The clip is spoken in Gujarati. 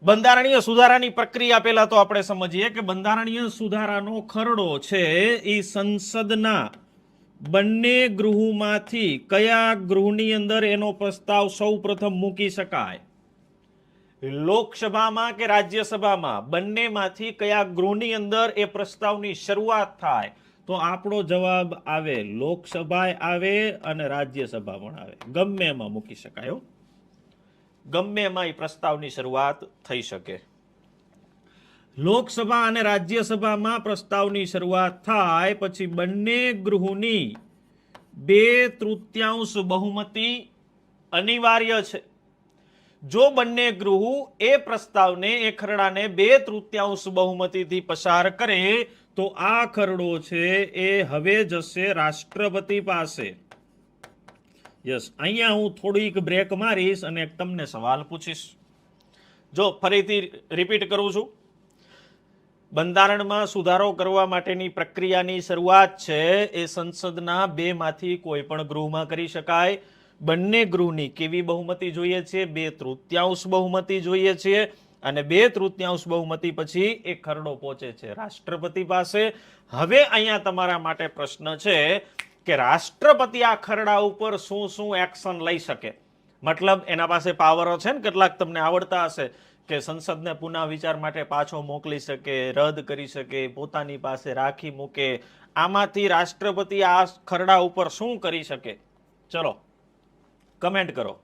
બંધારણીય સુધારાની પ્રક્રિયા પહેલા તો આપણે સમજીએ કે બંધારણીય સુધારાનો ખરડો છે એ સંસદના બંને ગૃહમાંથી કયા ગૃહની અંદર એનો પ્રસ્તાવ સૌ પ્રથમ મૂકી શકાય? લોકસભામાં કે રાજ્યસભામાં બંનેમાંથી કયા ગૃહની અંદર એ પ્રસ્તાવની શરૂઆત થાય? તો આપણો જવાબ આવે લોકસભા આવે અને રાજ્યસભા પણ આવે, ગમે એમાં મૂકી શકાય. ગમે એમાં એ પ્રસ્તાવની શરૂઆત થઈ શકે. લોકસભા અને રાજ્યસભામાં પ્રસ્તાવની શરૂઆત થાય પછી બંને ગૃહની 2/3 બહુમતી અનિવાર્ય છે. જો બંને ગૃહ એ પ્રસ્તાવને એ ખરડાને 2/3 બહુમતીથી પસાર કરે તો આ ખરડો છે એ હવે જશે રાષ્ટ્રપતિ પાસે. યસ, અહીંયા હું થોડીક બ્રેક મારીશ અને તમને સવાલ પૂછીશ. જો ફરીથી રિપીટ કરું છું, બંધારણમાં સુધારો કરવા માટેની પ્રક્રિયાની શરૂઆત છે એ સંસદના 2માંથી કોઈ પણ ગૃહમાં કરી શકાય. બંને ગૃહની કેવી બહુમતી જોઈએ છે? 2/3 બહુમતી જોઈએ છે. અને 2/3 બહુમતી પછી એ ખરડો પહોંચે છે રાષ્ટ્રપતિ પાસે. હવે અહીંયા તમારા માટે પ્રશ્ન છે કે રાષ્ટ્રપતિ આ ખરડા ઉપર શું શું એક્શન લઈ શકે? મતલબ એના પાસે પાવરો છે ને, કેટલાક તમને આવડતા હશે કે સંસદને પુનઃ વિચાર માટે પાછો મોકલી શકે, રદ કરી શકે, પોતાની પાસે રાખી મૂકે. આમાંથી રાષ્ટ્રપતિ આ ખરડા ઉપર શું કરી શકે? ચલો કમેન્ટ કરો.